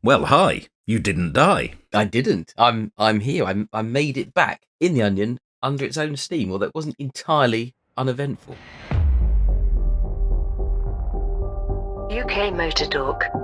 Well, hi. You didn't die. I didn't. I'm here. I made it back in the Onion under its own steam, although it wasn't entirely uneventful. UKMotorTalk.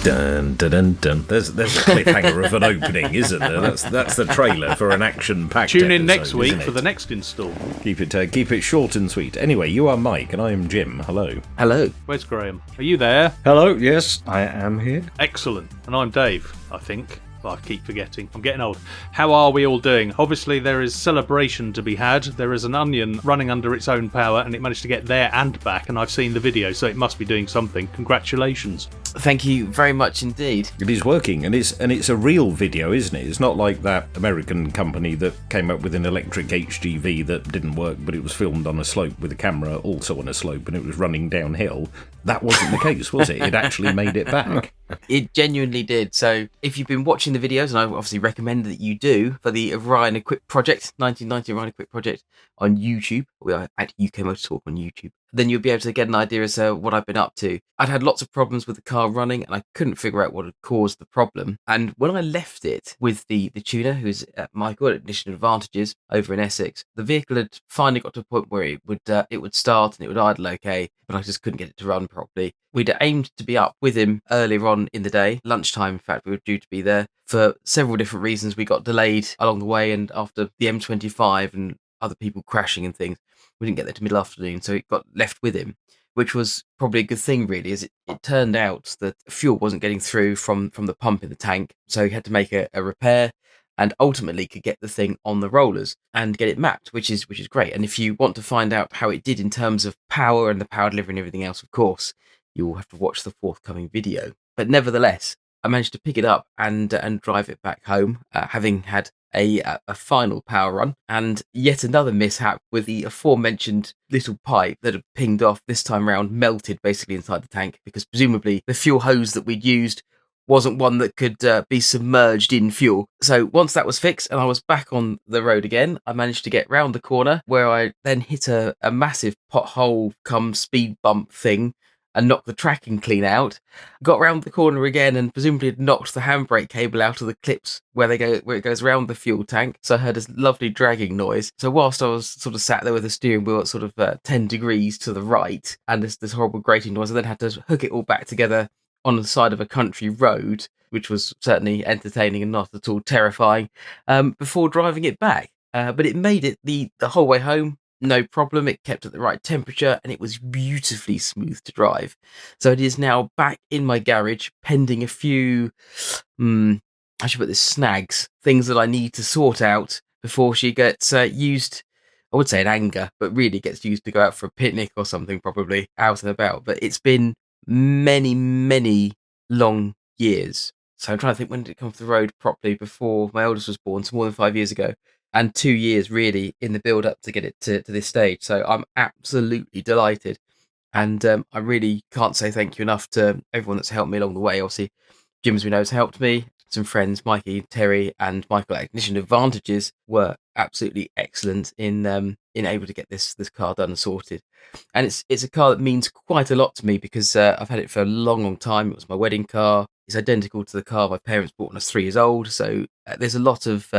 Dun, dun, dun, dun. There's a cliffhanger of an opening, isn't there? That's the trailer for an action-packed Tune in episode, next week isn't it? for the next install. Keep it short and sweet. Anyway, you are Mike and I am Jim. Hello. Hello. Where's Graham? Are you there? Hello, yes, I am here. Excellent. And I'm Dave, I think. I keep forgetting. I'm getting old. How are we all doing? Obviously, there is celebration to be had. There is an Onion running under its own power, and it managed to get there and back, and I've seen the video, so it must be doing something. Congratulations. Thank you very much indeed. It is working, and it's a real video, isn't it? It's not like that American company that came up with an electric HGV that didn't work, but it was filmed on a slope with a camera also on a slope, and it was running downhill. That wasn't the case, was it? It actually made it back. It genuinely did. So if you've been watching the videos, and I obviously recommend that you do, for the Orion Equip Project, 1990 Orion Equip Project on YouTube, we are at UKMotorTalk on YouTube, then you'll be able to get an idea as to what I've been up to. I'd had lots of problems with the car running, and I couldn't figure out what had caused the problem. And when I left it with the tuner, who's Michael at Ignition Advantages over in Essex, the vehicle had finally got to a point where it would start and it would idle okay, but I just couldn't get it to run properly. We'd aimed to be up with him earlier on in the day, lunchtime in fact, we were due to be there. For several different reasons, we got delayed along the way, and after the M25 and other people crashing and things, we didn't get there to mid-afternoon, so it got left with him, which was probably a good thing, really, as it turned out that fuel wasn't getting through from the pump in the tank, so he had to make a repair, and ultimately could get the thing on the rollers and get it mapped, which is great. And if you want to find out how it did in terms of power and the power delivery and everything else, of course, you will have to watch the forthcoming video. But nevertheless, I managed to pick it up and drive it back home, having had a final power run, and yet another mishap with the aforementioned little pipe that had pinged off this time round, melted basically inside the tank, because presumably the fuel hose that we'd used wasn't one that could be submerged in fuel. So once that was fixed and I was back on the road again, I managed to get round the corner, where I then hit a massive pothole come speed bump thing and knocked the tracking clean out, got round the corner again and presumably had knocked the handbrake cable out of the clips where it goes around the fuel tank. So I heard this lovely dragging noise. So whilst I was sort of sat there with the steering wheel at sort of 10 degrees to the right and this horrible grating noise, I then had to hook it all back together on the side of a country road, which was certainly entertaining and not at all terrifying, before driving it back. But it made it the whole way home. No problem, it kept at the right temperature and it was beautifully smooth to drive. So it is now back in my garage, pending a few, I should put this, snags, things that I need to sort out before she gets used, I would say in anger, but really gets used to go out for a picnic or something, probably out and about. But it's been many, many long years. So I'm trying to think, when did it come off the road properly? Before my oldest was born, so more than 5 years ago. And 2 years really in the build up to get it to this stage. So I'm absolutely delighted. And I really can't say thank you enough to everyone that's helped me along the way. Obviously, Jim, as we know, has helped me. Some friends, Mikey, Terry, and Michael at Ignition Advantages were absolutely excellent in able to get this car done and sorted. And it's a car that means quite a lot to me, because I've had it for a long, long time. It was my wedding car. It's identical to the car my parents bought when I was 3 years old. So there's a lot of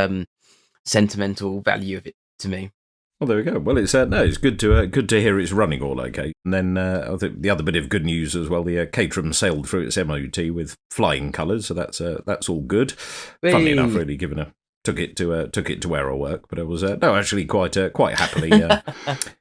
sentimental value of it to me. Well, there we go. Well, it's good to hear it's running all okay. And then I think the other bit of good news as well, the Caterham sailed through its MOT with flying colours, so that's all good. Hey. Funnily enough, really, took it to Aero work, but I was actually quite happily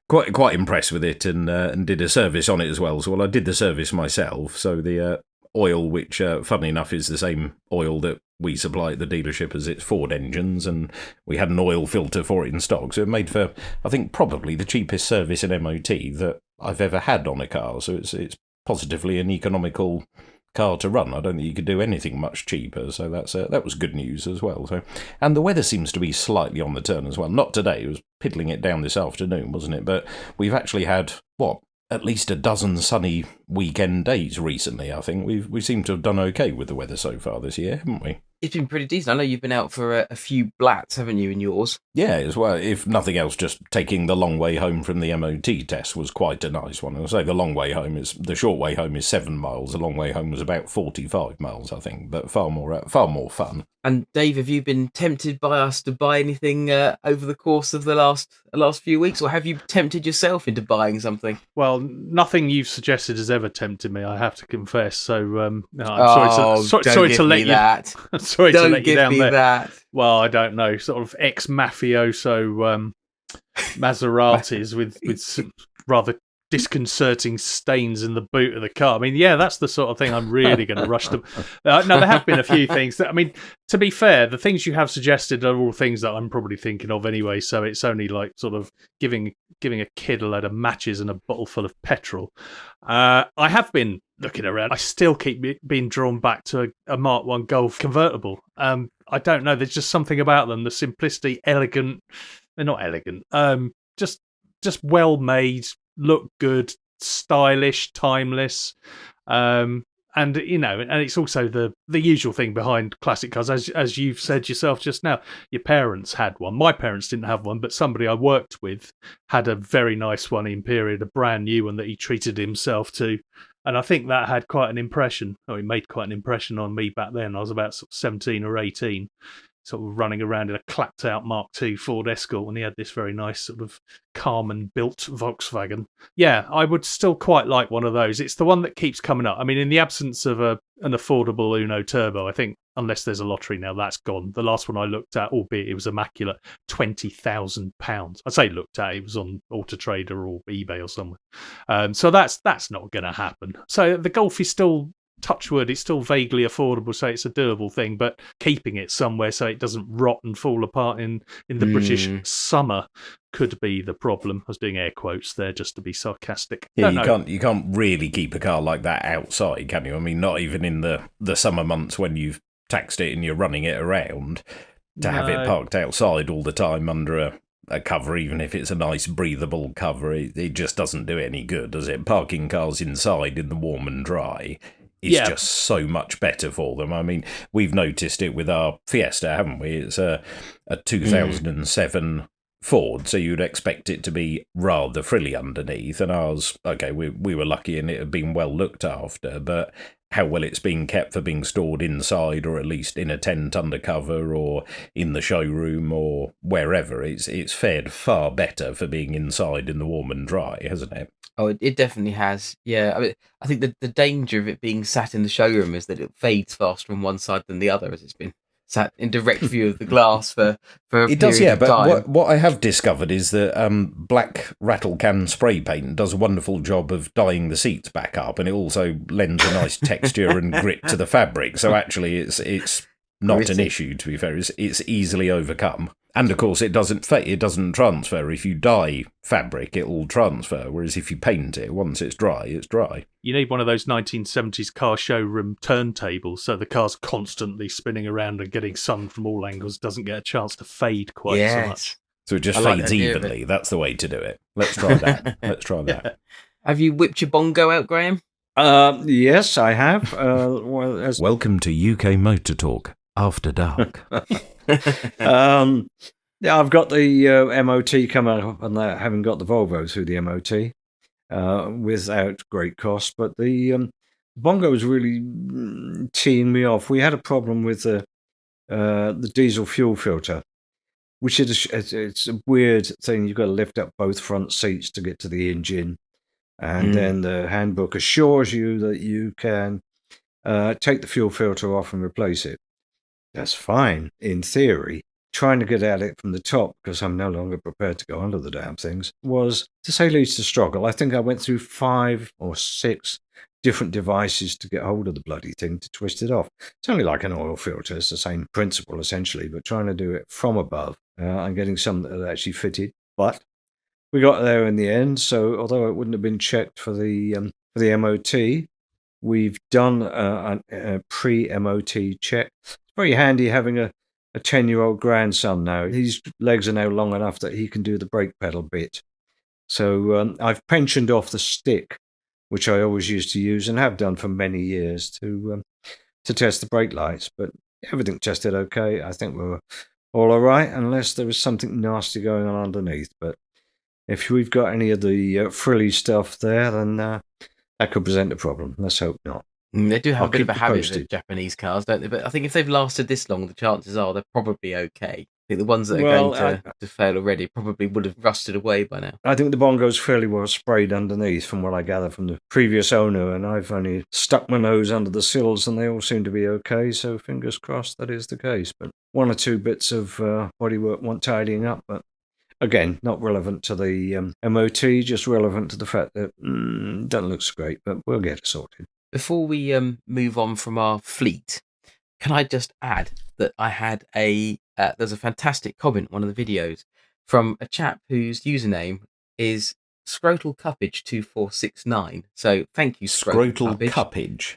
quite impressed with it, and did a service on it as well. So I did the service myself. So the oil, which funnily enough is the same oil that we supply at the dealership as its Ford engines, and we had an oil filter for it in stock, so it made for, I think, probably the cheapest service in MOT that I've ever had on a car. So it's positively an economical car to run. I don't think you could do anything much cheaper, so that was good news as well. So, and the weather seems to be slightly on the turn as well. Not today, it was piddling it down this afternoon, wasn't it? But we've actually had at least a dozen sunny weekend days recently. I think we seem to have done okay with the weather so far this year, haven't we? It's been pretty decent. I know you've been out for a few blats, haven't you, in yours? Yeah, as well. If nothing else, just taking the long way home from the MOT test was quite a nice one. I'll say the short way home is 7 miles. The long way home was about 45 miles, I think, but far more fun. And Dave, have you been tempted by us to buy anything over the course of the last few weeks, or have you tempted yourself into buying something? Well, nothing you've suggested has ever tempted me, I have to confess. So no, I'm sorry to let you. That. I'm sorry to let you down there. That. Well, I don't know, sort of ex-mafioso Maseratis with some rather disconcerting stains in the boot of the car. I mean, yeah, that's the sort of thing I'm really going to rush to. No, there have been a few things that, I mean, to be fair, the things you have suggested are all things that I'm probably thinking of anyway, so it's only like sort of giving a kid a load of matches and a bottle full of petrol. I have been looking around. I still keep being drawn back to a Mark 1 Golf convertible. I don't know, there's just something about them, the simplicity, elegant. They're not elegant. Just well made, look good, stylish, timeless, and it's also the usual thing behind classic cars, as you've said yourself just now. Your parents had one. My parents didn't have one, but somebody I worked with had a very nice one in period, a brand new one that he treated himself to, and I think that had quite an impression. It made quite an impression on me back then. I was about sort of 17 or 18. Sort of running around in a clapped out Mark II Ford Escort, and he had this very nice sort of Carmen built Volkswagen. Yeah, I would still quite like one of those. It's the one that keeps coming up. I mean, in the absence of an affordable Uno Turbo, I think, unless there's a lottery now, that's gone. The last one I looked at, albeit it was immaculate, £20,000. I say looked at, it was on Auto Trader or eBay or somewhere. So that's not going to happen. So the Golf is still, touch wood, it's still vaguely affordable, so it's a doable thing, but keeping it somewhere so it doesn't rot and fall apart in the British summer could be the problem. I was doing air quotes there just to be sarcastic. Yeah, you can't really keep a car like that outside, can you? I mean, not even in the summer months when you've taxed it and you're running it around. To have it parked outside all the time under a cover, even if it's a nice breathable cover, it just doesn't do it any good, does it? Parking cars inside in the warm and dry, it's just so much better for them. I mean, we've noticed it with our Fiesta, haven't we? It's a 2007 Ford, so you'd expect it to be rather frilly underneath. And ours, okay, we were lucky and it had been well looked after, but how well it's been kept for being stored inside, or at least in a tent undercover, or in the showroom, or wherever, it's fared far better for being inside in the warm and dry, hasn't it? Oh, it definitely has. Yeah, I mean, I think the danger of it being sat in the showroom is that it fades faster on one side than the other, as it's been sat in direct view of the glass for a it does, period yeah. of But time. what I have discovered is that black rattle can spray paint does a wonderful job of dyeing the seats back up, and it also lends a nice texture and grit to the fabric. So actually, it's not an issue. To be fair, it's easily overcome. And of course, it doesn't transfer. If you dye fabric, it will transfer. Whereas if you paint it, once it's dry, it's dry. You need one of those 1970s car showroom turntables, so the car's constantly spinning around and getting sun from all angles, doesn't get a chance to fade quite so much. So it just fades evenly. That's the way to do it. Let's try that. Have you whipped your bongo out, Graham? Yes, I have. Welcome to UKMotorTalk After Dark. Yeah, I've got the MOT coming up, and having got the Volvo through the MOT without great cost. But the bongo was really teeing me off. We had a problem with the diesel fuel filter, which it's a weird thing. You've got to lift up both front seats to get to the engine, and then the handbook assures you that you can take the fuel filter off and replace it. That's fine in theory. Trying to get at it from the top, because I'm no longer prepared to go under the damn things, was, to say least, a struggle. I think I went through 5 or 6 different devices to get hold of the bloody thing to twist it off. It's only like an oil filter. It's the same principle, essentially, but trying to do it from above and getting some that actually fitted. But we got there in the end, so although it wouldn't have been checked for the MOT, we've done a pre-MOT check. It's very handy having a 10-year-old grandson now. His legs are now long enough that he can do the brake pedal bit. So I've pensioned off the stick, which I always used to use and have done for many years to test the brake lights. But everything tested okay. I think we were all right, unless there was something nasty going on underneath. But if we've got any of the frilly stuff there, then that could present a problem. Let's hope not. They do have I'll a bit of a keep you habit posted. with Japanese cars, don't they? But I think if they've lasted this long, the chances are they're probably okay. I think the ones that are Well, going to fail already probably would have rusted away by now. I think the bongo's fairly well sprayed underneath, from what I gather from the previous owner, and I've only stuck my nose under the sills, and they all seem to be okay. So fingers crossed that is the case. But one or two bits of bodywork want tidying up, but again, not relevant to the MOT, just relevant to the fact that doesn't look so great, but we'll get it sorted. Before we move on from our fleet, can I just add that I had there's a fantastic comment on one of the videos from a chap whose username is Scrotal Cuppage 2469. So thank you, Scrotal Cuppage.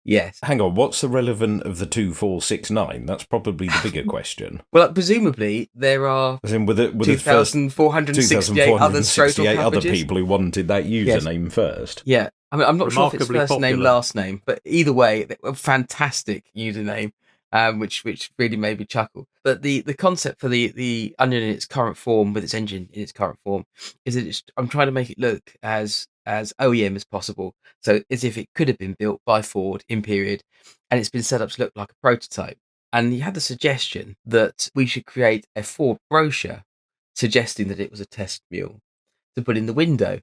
Yes. Hang on, what's the relevant of the 2469? That's probably the bigger question. Well, presumably there are As in with the 2,468 other Scrotal Cuppages. other people who wanted that username first. Yeah. I mean, I'm not sure if it's Remarkably first name, popular. last name, but either way, a fantastic username, which really made me chuckle. But the concept for the Onion in its current form, with its engine in its current form, is that I'm trying to make it look as OEM as possible. So as if it could have been built by Ford in period, and it's been set up to look like a prototype. And he had the suggestion that we should create a Ford brochure suggesting that it was a test mule to put in the window.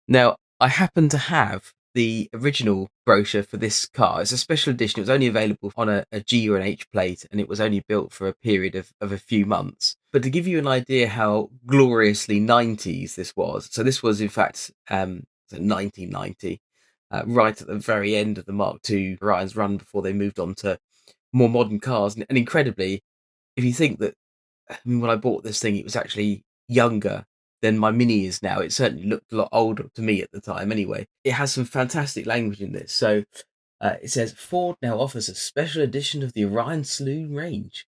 Now, I happen to have the original brochure for this car. It's a special edition. It was only available on a G or an H plate, and it was only built for a period of a few months. But to give you an idea how gloriously 90s this was, so this was in fact 1990, right at the very end of the Mark II Orion's run before they moved on to more modern cars. And incredibly, if you think that when I bought this thing, it was actually younger than my Mini is now. It certainly looked a lot older to me at the time anyway. It has some fantastic language in this. So it says, Ford now offers a special edition of the Orion Saloon range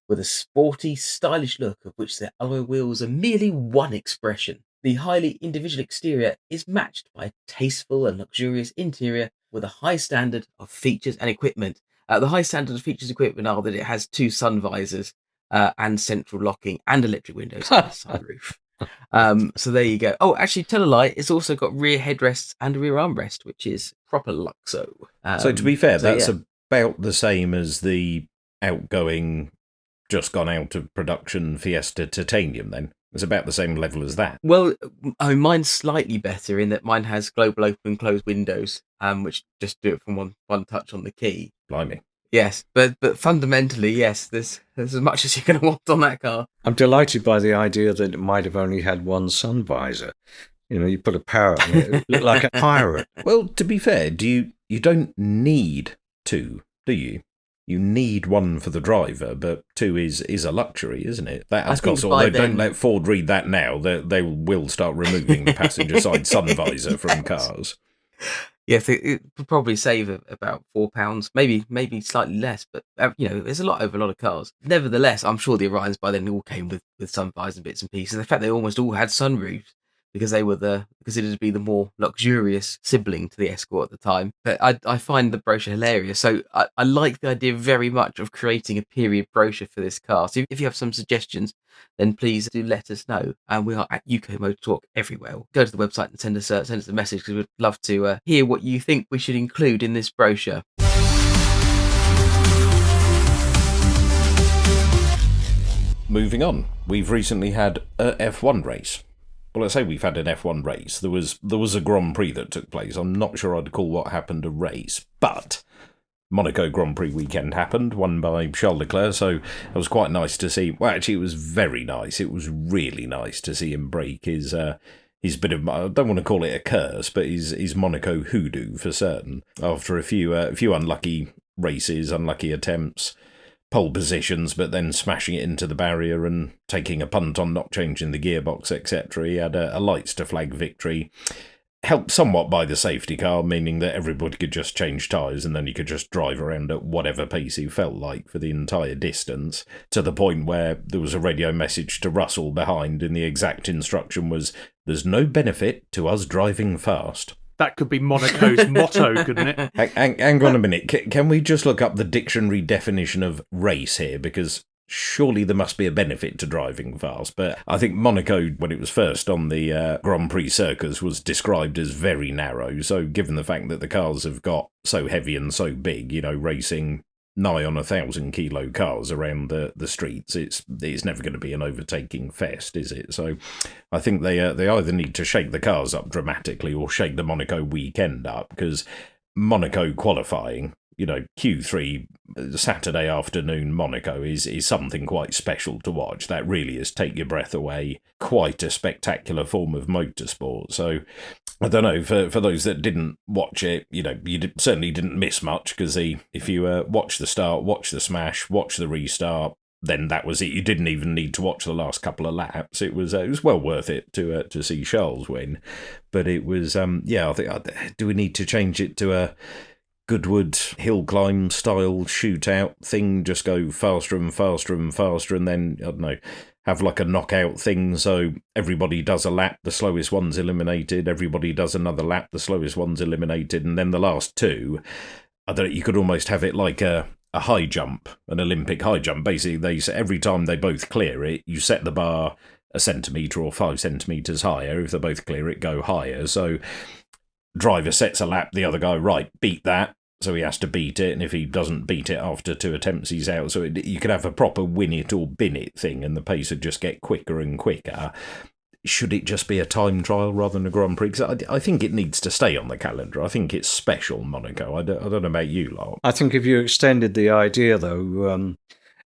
with a sporty, stylish look of which their alloy wheels are merely one expression. The highly individual exterior is matched by a tasteful and luxurious interior with a high standard of features and equipment. The high standard of features and equipment are that it has 2 sun visors and central locking and electric windows and a sunroof. So there you go. Oh, actually, tell a lie. It's also got rear headrests and a rear armrest, which is proper luxo. So to be fair, that's yeah. about the same as the outgoing, just gone out of production Fiesta Titanium then. It's about the same level as that. Well, I mean, mine's slightly better in that mine has global open and close windows, which just do it from one touch on the key. Blimey. Yes, but fundamentally, yes, there's as much as you're going to want on that car. I'm delighted by the idea that it might have only had one sun visor. You know, you put a parrot on it, it looked like a pirate. Well, to be fair, you don't need 2, do you? You need 1 for the driver, but 2 is a luxury, isn't it? That has cost. Although don't let Ford read that now. They will start removing the passenger side sun visor from cars. Yeah, it would probably save about £4, maybe slightly less, but there's a lot over a lot of cars. Nevertheless, I'm sure the Orions by then all came with sun visors and bits and pieces. In fact, they almost all had sunroofs because they were considered to be the more luxurious sibling to the Escort at the time. But I find the brochure hilarious. So I like the idea very much of creating a period brochure for this car. So if you have some suggestions, then please do let us know. And we are at UKMotorTalk everywhere. Go to the website and send us a message, because we'd love to hear what you think we should include in this brochure. Moving on, we've recently had a F1 race. Well, I say we've had an F1 race. There was a Grand Prix that took place. I'm not sure I'd call what happened a race, but Monaco Grand Prix weekend happened, won by Charles Leclerc, so it was quite nice to see. Well, actually, it was very nice. It was really nice to see him break his bit of, I don't want to call it a curse, but his Monaco hoodoo for certain. After a few unlucky races, unlucky attempts, pole positions, but then smashing it into the barrier and taking a punt on not changing the gearbox, etc. He had a lights to flag victory. Helped somewhat by the safety car, meaning that everybody could just change tyres and then you could just drive around at whatever pace you felt like for the entire distance, to the point where there was a radio message to Russell behind, and the exact instruction was, "There's no benefit to us driving fast." That could be Monaco's motto, couldn't it? Hang on a minute. Can we just look up the dictionary definition of race here? Because surely there must be a benefit to driving fast. But I think Monaco, when it was first on the Grand Prix circuits, was described as very narrow. So given the fact that the cars have got so heavy and so big, racing nigh on 1,000-kilo cars around the streets, it's never going to be an overtaking fest, is it? So I think they either need to shake the cars up dramatically or shake the Monaco weekend up, because Monaco qualifying, Q3 Saturday afternoon Monaco is something quite special to watch. That really is take your breath away, quite a spectacular form of motorsport. So I don't know, for those that didn't watch it, you certainly didn't miss much, because if you watch the start, watch the smash, watch the restart, then that was it. You didn't even need to watch the last couple of laps. It was well worth it to see Charles win. But it was I think, do we need to change it to a Goodwood hill climb style shootout thing? Just go faster and faster and faster, and then I don't know, have like a knockout thing, so everybody does a lap, the slowest one's eliminated, everybody does another lap, the slowest one's eliminated, and then the last two, you could almost have it like a high jump, an Olympic high jump. Basically, every time they both clear it, you set the bar a centimetre or 5 centimetres higher. If they both clear it, go higher. So driver sets a lap, the other guy, right, beat that. So he has to beat it, and if he doesn't beat it after 2 attempts, he's out. So you could have a proper win it or bin it thing, and the pace would just get quicker and quicker. Should it just be a time trial rather than a Grand Prix? Because I think it needs to stay on the calendar. I think it's special, Monaco. I don't know about you lot. I think if you extended the idea, though,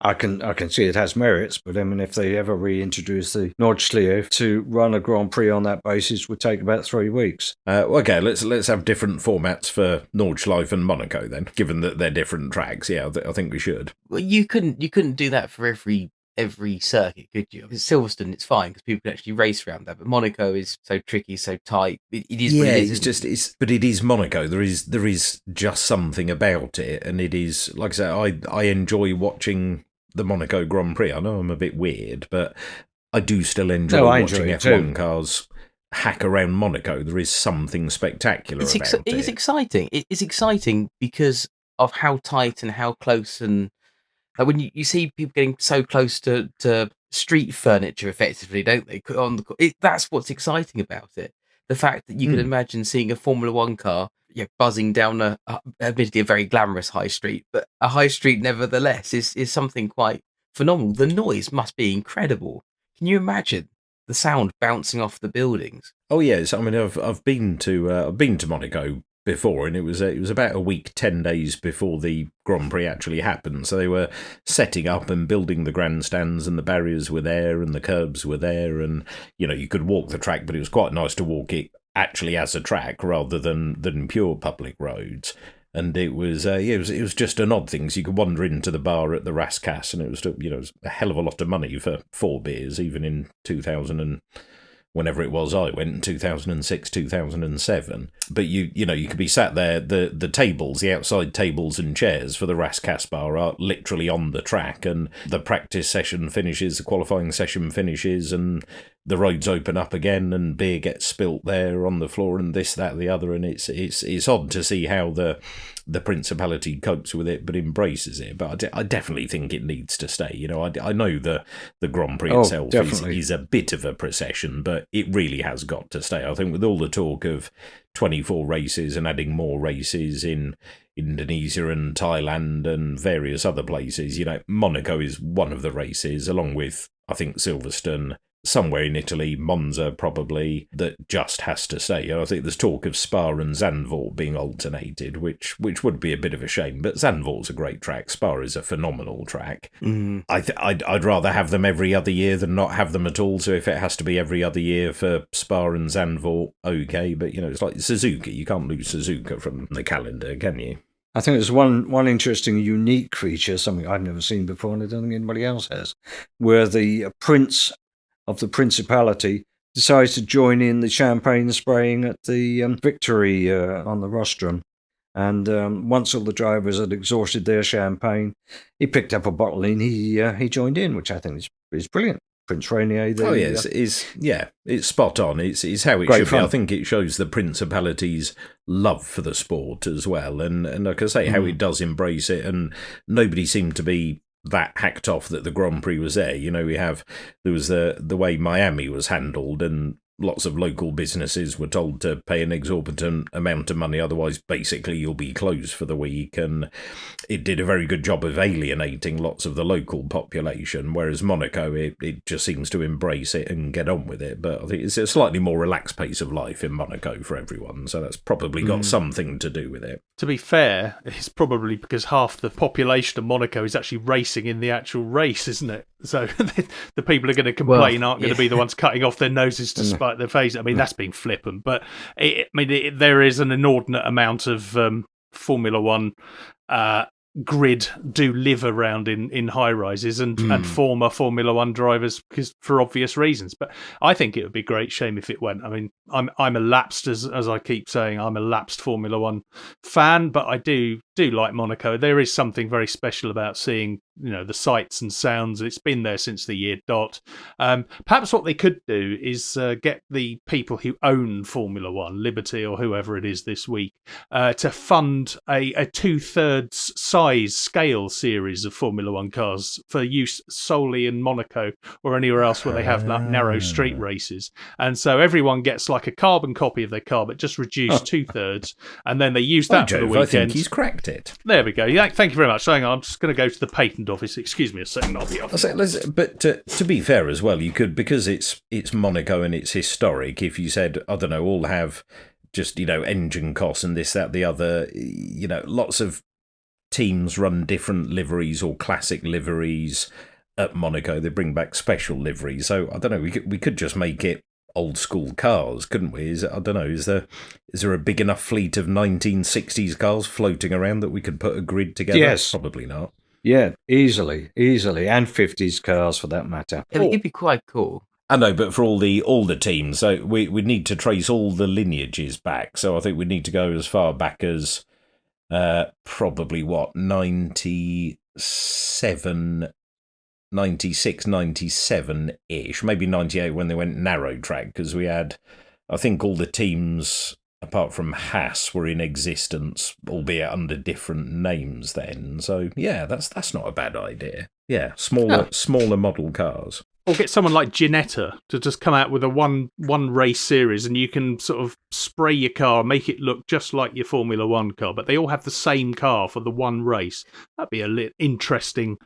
I can see it has merits, but I mean, if they ever reintroduce the Nordschleife, to run a Grand Prix on that basis would take about 3 weeks. Okay, let's have different formats for Nordschleife and Monaco then, given that they're different tracks. Yeah, I think we should. Well, you couldn't do that for every circuit, could you? Because Silverstone, it's fine because people can actually race around that, but Monaco is so tricky, so tight. It is. Yeah, what it is, but it is Monaco. There is just something about it, and it is, like I said, I enjoy watching the Monaco Grand Prix. I know I'm a bit weird, but I do still enjoy watching F1 cars hack around Monaco. There is something spectacular about it. It is exciting. It is exciting because of how tight and how close, and like when you see people getting so close to street furniture, effectively, don't they? That's what's exciting about it. The fact that you can imagine seeing a Formula One car buzzing down admittedly a very glamorous high street, but a high street nevertheless is something quite phenomenal. The noise must be incredible. Can you imagine the sound bouncing off the buildings? Oh yes, I mean I've been to Monaco before, and it was about a week, 10 days before the Grand Prix actually happened. So they were setting up and building the grandstands, and the barriers were there, and the curbs were there, and you could walk the track, but it was quite nice to walk it actually as a track rather than pure public roads. And it was it was just an odd thing. So you could wander into the bar at the Rascasse, and it was a hell of a lot of money for 4 beers, even in 2000 and whenever it was I went, in 2006, 2007. But you could be sat there. The tables, the outside tables and chairs for the Rascasse bar are literally on the track, and the practice session finishes, the qualifying session finishes, and the roads open up again, and beer gets spilt there on the floor, and this, that, the other, and it's odd to see how the Principality copes with it, but embraces it. But I definitely think it needs to stay. I know the Grand Prix itself is a bit of a procession, but it really has got to stay. I think with all the talk of 24 races and adding more races in Indonesia and Thailand and various other places, Monaco is one of the races, along with, I think, Silverstone, somewhere in Italy, Monza probably, that just has to stay. I think there's talk of Spa and Zandvoort being alternated, which would be a bit of a shame, but Zandvoort's a great track. Spa is a phenomenal track. I'd rather have them every other year than not have them at all, so if it has to be every other year for Spa and Zandvoort, okay, but it's like Suzuka. You can't lose Suzuka from the calendar, can you? I think there's one interesting, unique feature, something I've never seen before, and I don't think anybody else has, where the Prince of the Principality decides to join in the champagne spraying at the victory on the rostrum. And once all the drivers had exhausted their champagne, he picked up a bottle and he joined in, which I think is brilliant. Prince Rainier. Oh yes, it's spot on. It's how it Great should fun. be. I think it shows the Principality's love for the sport as well, and like I say, how it does embrace it, and nobody seemed to be that hacked off that the Grand Prix was there. You know, there was the way Miami was handled, and lots of local businesses were told to pay an exorbitant amount of money, otherwise basically you'll be closed for the week, and it did a very good job of alienating lots of the local population, whereas Monaco, it just seems to embrace it and get on with it. But I think it's a slightly more relaxed pace of life in Monaco for everyone, so that's probably got something to do with it. To be fair, it's probably because half the population of Monaco is actually racing in the actual race, isn't it? So the people who are going to complain aren't going to be the ones cutting off their noses to spite their face. I mean, that's being flippant, but there is an inordinate amount of Formula One grid do live around in high rises and former Formula One drivers, because for obvious reasons. But I think it would be a great shame if it went. I mean, I'm a lapsed, as I keep saying, I'm a lapsed Formula One fan, but I do like Monaco. There is something very special about seeing, the sights and sounds. It's been there since the year dot. Perhaps what they could do is get the people who own Formula One, Liberty or whoever it is this week, to fund a 2/3 size scale series of Formula One cars for use solely in Monaco or anywhere else where they have narrow street races. And so everyone gets like a carbon copy of their car, but just reduced 2/3, and then they use that for the weekend. I think he's cracked it. There we go. Yeah, thank you very much. Hang on, I'm just going to go to the patent office. Excuse me a second, I'll be off. But to be fair as well, you could, because it's Monaco and it's historic, if you said, I don't know, all have just, engine costs and this, that, the other, lots of teams run different liveries or classic liveries at Monaco. They bring back special liveries. So I don't know, we could just make it old school cars, couldn't we? Is there a big enough fleet of 1960s cars floating around that we could put a grid together? Yes. Probably not. Yeah, easily, and 50s cars for that matter. It'd be quite cool. I know, but for all the teams, so we need to trace all the lineages back. So I think we need to go as far back as probably 96, 97-ish, maybe 98 when they went narrow track, because we had, I think, all the teams apart from Haas were in existence, albeit under different names then. So yeah, that's not a bad idea. Yeah, smaller model cars. Or get someone like Ginetta to just come out with a one race series, and you can sort of spray your car, make it look just like your Formula One car, but they all have the same car for the one race. That'd be interesting.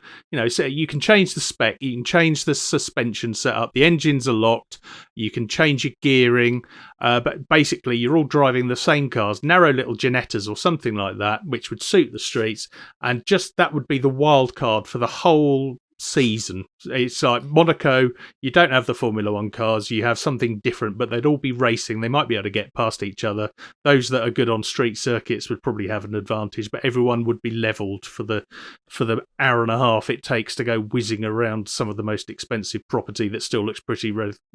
So you can change the spec, you can change the suspension setup, the engines are locked, you can change your gearing, but basically you're all driving the same cars, narrow little Ginettas or something like that, which would suit the streets, and just that would be the wild card for the whole season. It's like Monaco, you don't have the Formula One cars, you have something different, but they'd all be racing. They might be able to get past each other. Those that are good on street circuits would probably have an advantage, but everyone would be leveled for the hour and a half it takes to go whizzing around some of the most expensive property that still looks pretty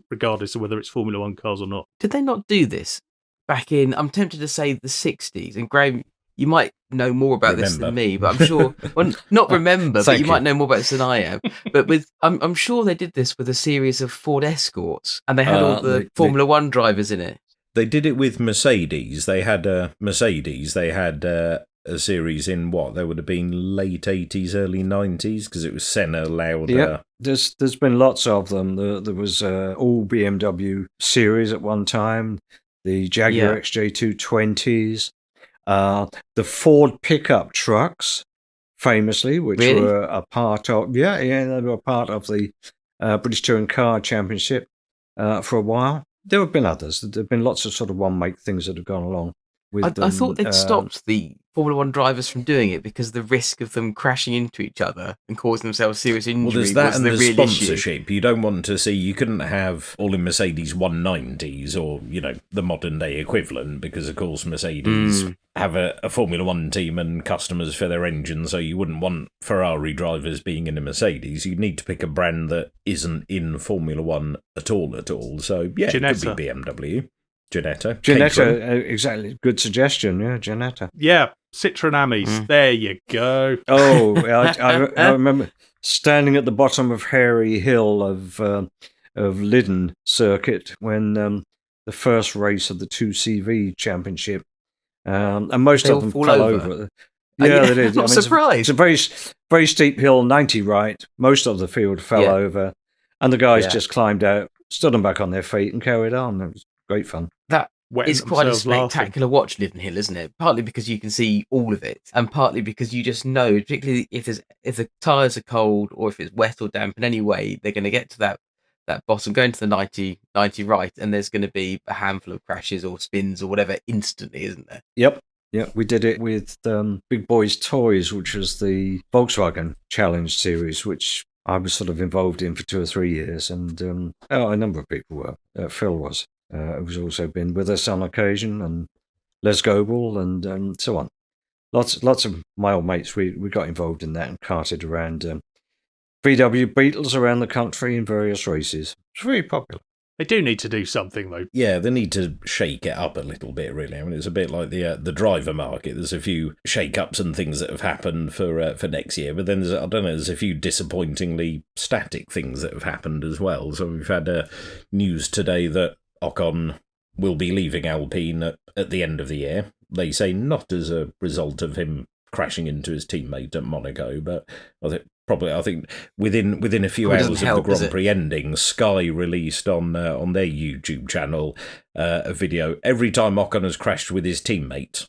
regardless of whether it's Formula One cars or not. Did they not do this back in, I'm tempted to say, the 60s? And Graham, you might know more about this than me, but I'm sure, well, not remember, but you might know more about this than I am. But I'm sure they did this with a series of Ford Escorts, and they had all the Formula One drivers in it. They did it with Mercedes. They had a series in there would have been late 80s, early 90s, because it was Senna, Lauda. Yeah, there's been lots of them. There was all BMW series at one time, the Jaguar XJ220s. The Ford pickup trucks, famously, which were a part of they were part of the British Touring Car Championship for a while. There have been others. There have been lots of sort of one-make things that have gone along with them. I thought they'd stopped the Formula One drivers from doing it because the risk of them crashing into each other and causing themselves serious injury. Well, there's that was and the the real sponsorship. Issue. You don't want to see. You couldn't have all in Mercedes 190s or the modern day equivalent, because of course Mercedes have a Formula One team and customers for their engines. So you wouldn't want Ferrari drivers being in a Mercedes. You'd need to pick a brand that isn't in Formula One at all. So yeah, Ginetta. It could be BMW. Ginetta, exactly. Good suggestion, yeah, Ginetta. Yeah, Citroen Amis. There you go. Oh, I remember standing at the bottom of Hairy Hill of Lyddon Circuit when the first race of the 2CV Championship, and most They of all them fall fell over? over. Yeah, they did. I'm surprised. It's a very, very steep hill, 90 right. Most of the field fell over, and the guys just climbed out, stood them back on their feet, and carried on. It was great fun. That Wetting is quite a themselves laughing. spectacular watch, Lyddon Hill, isn't it? Partly because you can see all of it, and partly because you just know, particularly if the tyres are cold or if it's wet or damp in any way, they're going to get to that bottom, going to the 90 right, and there's going to be a handful of crashes or spins or whatever instantly, isn't there? Yep. Yeah, we did it with Big Boys Toys, which was the Volkswagen Challenge series, which I was sort of involved in for 2 or 3 years, and a number of people were. Phil was. Who's also been with us on occasion, and Les Goebel, and so on. Lots of my old mates, we got involved in that and carted around VW Beetles around the country in various races. It's very popular. They do need to do something, though. Yeah, they need to shake it up a little bit, really. I mean, it's a bit like the driver market. There's a few shake-ups and things that have happened for next year, but then there's a few disappointingly static things that have happened as well. So we've had news today that Ocon will be leaving Alpine at the end of the year. They say not as a result of him crashing into his teammate at Monaco, but I think within a few hours of the Grand Prix ending, Sky released on their YouTube channel a video every time Ocon has crashed with his teammate.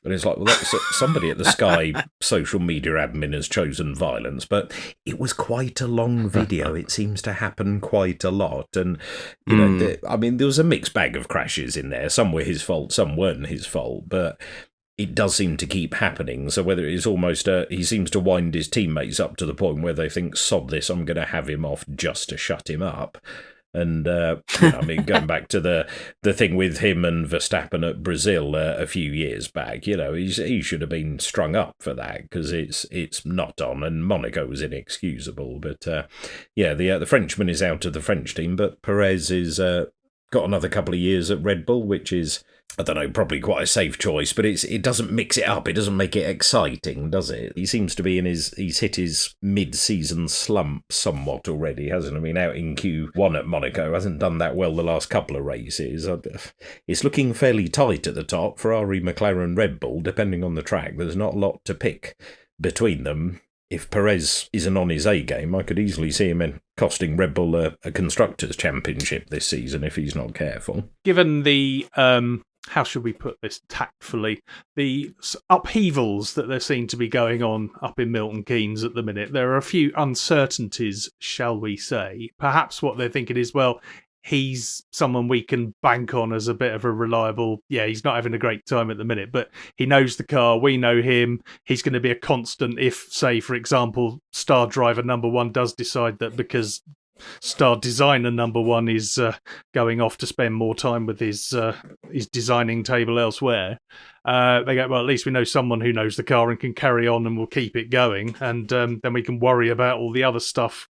And it's like, well, somebody at the Sky social media admin has chosen violence, but it was quite a long video. It seems to happen quite a lot. And, you know, there was a mixed bag of crashes in there. Some were his fault, some weren't his fault, but it does seem to keep happening. So whether it is almost he seems to wind his teammates up to the point where they think, sod this, I'm going to have him off just to shut him up. And, I mean, going back to the thing with him and Verstappen at Brazil a few years back, you know, he should have been strung up for that because it's not on, and Monaco was inexcusable. But, the Frenchman is out of the French team, but Perez is got another couple of years at Red Bull, which is, I don't know, probably quite a safe choice, but it doesn't mix it up. It doesn't make it exciting, does it? He seems to be he's hit his mid-season slump somewhat already, hasn't he? I mean, out in Q1 at Monaco, hasn't done that well the last couple of races. It's looking fairly tight at the top. Ferrari, McLaren, Red Bull, depending on the track, there's not a lot to pick between them. If Perez isn't on his A game, I could easily see him costing Red Bull a Constructors' Championship this season if he's not careful. Given the how should we put this tactfully, the upheavals that there seem to be going on up in Milton Keynes at the minute, there are a few uncertainties, shall we say. Perhaps what they're thinking is, well, he's someone we can bank on as a bit of a reliable, he's not having a great time at the minute, but he knows the car, we know him, he's going to be a constant if, say, for example, star driver number one does decide that because star designer number one is going off to spend more time with his designing table elsewhere. They go, well, at least we know someone who knows the car and can carry on and will keep it going, and then we can worry about all the other stuff,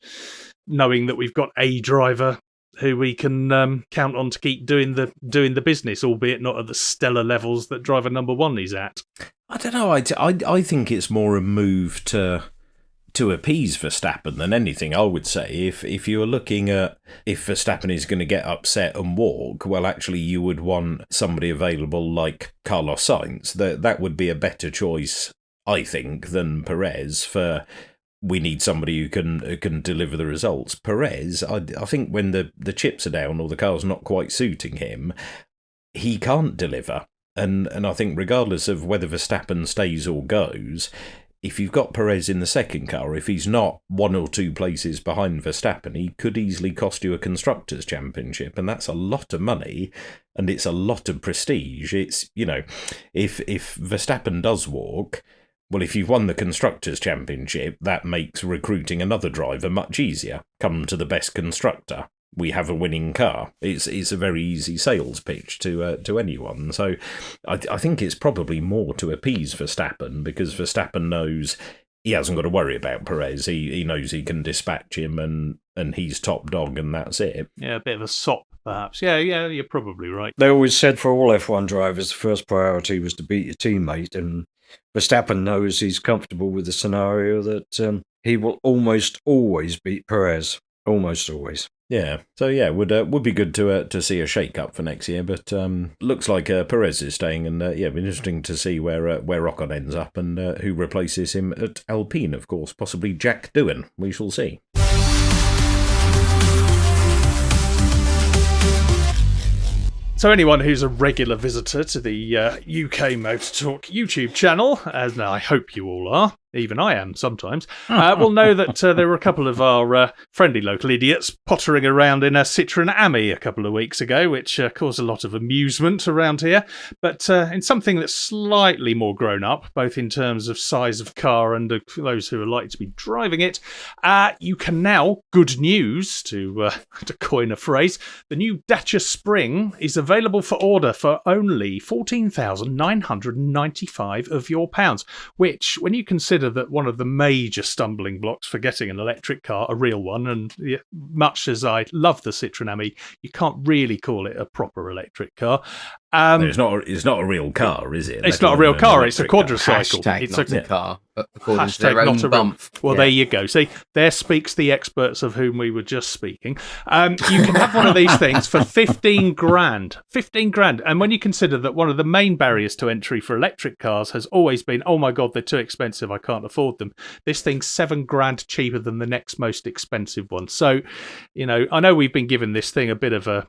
knowing that we've got a driver who we can count on to keep doing the business, albeit not at the stellar levels that driver number one is at. I don't know. I think it's more a move to appease Verstappen than anything, I would say. If you're looking at if Verstappen is going to get upset and walk, well, actually, you would want somebody available like Carlos Sainz. That would be a better choice, I think, than Perez for. We need somebody who can deliver the results. Perez, I think when the chips are down or the car's not quite suiting him, he can't deliver. And I think regardless of whether Verstappen stays or goes, if you've got Perez in the second car, if he's not 1 or 2 places behind Verstappen, he could easily cost you a Constructors' Championship, and that's a lot of money, and it's a lot of prestige. It's, you know, if Verstappen does walk, well, if you've won the Constructors' Championship, that makes recruiting another driver much easier. Come to the best constructor. We have a winning car. It's a very easy sales pitch to anyone. So I think it's probably more to appease Verstappen, because Verstappen knows he hasn't got to worry about Perez. He knows he can dispatch him and he's top dog and that's it. Yeah, a bit of a sop, perhaps. Yeah, you're probably right. They always said for all F1 drivers, the first priority was to beat your teammate, and Verstappen knows he's comfortable with the scenario that he will almost always beat Perez. Almost always. Yeah, so yeah, would be good to see a shake-up for next year, but looks like Perez is staying, and it'd be interesting to see where Ocon ends up and who replaces him at Alpine, of course, possibly Jack Doohan. We shall see. So anyone who's a regular visitor to the UK Motor Talk YouTube channel, as I hope you all are, even I am sometimes, will know that there were a couple of our friendly local idiots pottering around in a Citroen Ami a couple of weeks ago, which caused a lot of amusement around here. But in something that's slightly more grown up, both in terms of size of car and those who are likely to be driving it, you can now, good news, to coin a phrase, the new Dacia Spring is available for order for only £14,995 of your pounds, which, when you consider that one of the major stumbling blocks for getting an electric car, a real one, and much as I love the Citroen Ami, you can't really call it a proper electric car. It's not a real car, is it? It's not a real car. It's a quadricycle. It's a car, according to hashtag their own not a real. bump. Well, there you go. See, there speaks the experts of whom we were just speaking. You can have one of these things for 15 grand. 15 grand. And when you consider that one of the main barriers to entry for electric cars has always been, oh my God, they're too expensive, I can't afford them. This thing's 7 grand cheaper than the next most expensive one. So, I know we've been giving this thing a bit of a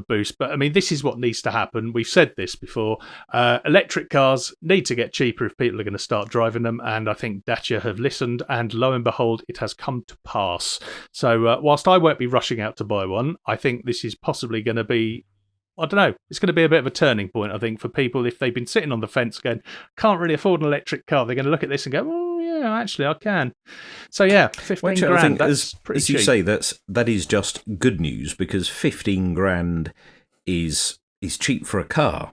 boost, but I mean, this is what needs to happen. We've said this before. Electric cars need to get cheaper if people are going to start driving them, and I think Dacia have listened, and lo and behold, it has come to pass. So whilst I won't be rushing out to buy one, I think this is possibly going to be, I don't know, it's going to be a bit of a turning point, I think, for people if they've been sitting on the fence going, can't really afford an electric car. They're going to look at this and go, oh yeah, actually I can. So yeah, 15 grand, I think, that's pretty as cheap. you say, that is just good news, because 15 grand is cheap for a car,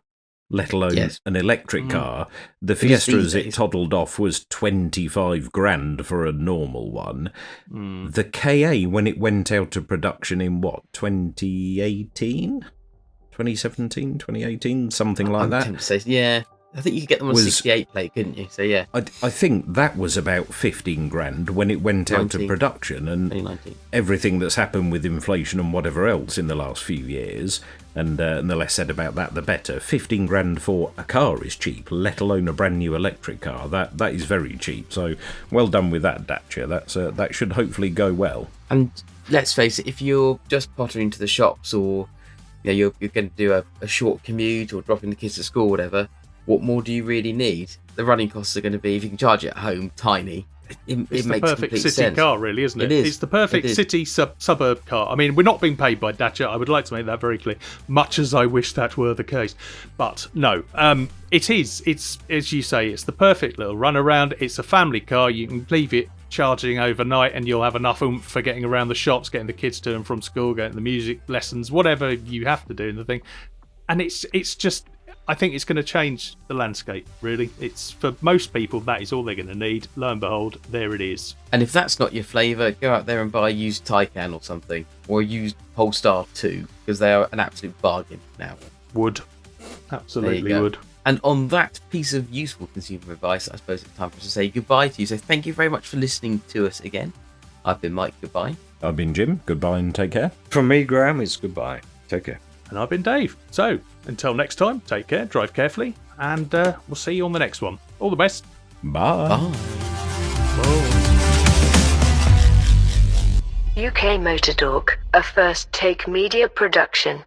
let alone an electric car. The Fiesta, as it toddled off, was 25 grand for a normal one. The KA, when it went out of production in 2018? 2017, 2018, something like that. To say, yeah. I think you could get them on a 68 plate, couldn't you? So yeah. I think that was about 15 grand when it went out of production, and 2019. Everything that's happened with inflation and whatever else in the last few years, and the less said about that, the better. 15 grand for a car is cheap, let alone a brand new electric car. That is very cheap. So well done with that, Dacia. That should hopefully go well. And let's face it, if you're just pottering to the shops, or you're going to do a short commute or dropping the kids to school or whatever, what more do you really need? The running costs are going to be, if you can charge it at home, tiny. It it's makes the perfect complete city sense. car, really, isn't it? It is. It's the perfect city suburb car. I mean, we're not being paid by Dacia. I would like to make that very clear, much as I wish that were the case. But no, it is. It's, as you say, it's the perfect little runaround. It's a family car. You can leave it charging overnight and you'll have enough oomph for getting around the shops, getting the kids to and from school, getting the music lessons, whatever you have to do in the thing. And it's just, I think it's going to change the landscape, really. It's, for most people, that is all they're going to need. Lo and behold, there it is. And if that's not your flavour, go out there and buy a used Taycan or something, or a used Polestar 2, because they are an absolute bargain now. Would. Absolutely would. And on that piece of useful consumer advice, I suppose it's time for us to say goodbye to you. So thank you very much for listening to us again. I've been Mike, goodbye. I've been Jim, goodbye and take care. From me, Graham, it's goodbye. Take care. And I've been Dave. So, until next time, take care, drive carefully, and we'll see you on the next one. All the best. Bye. Bye. UK Motor Talk, a First Take Media production.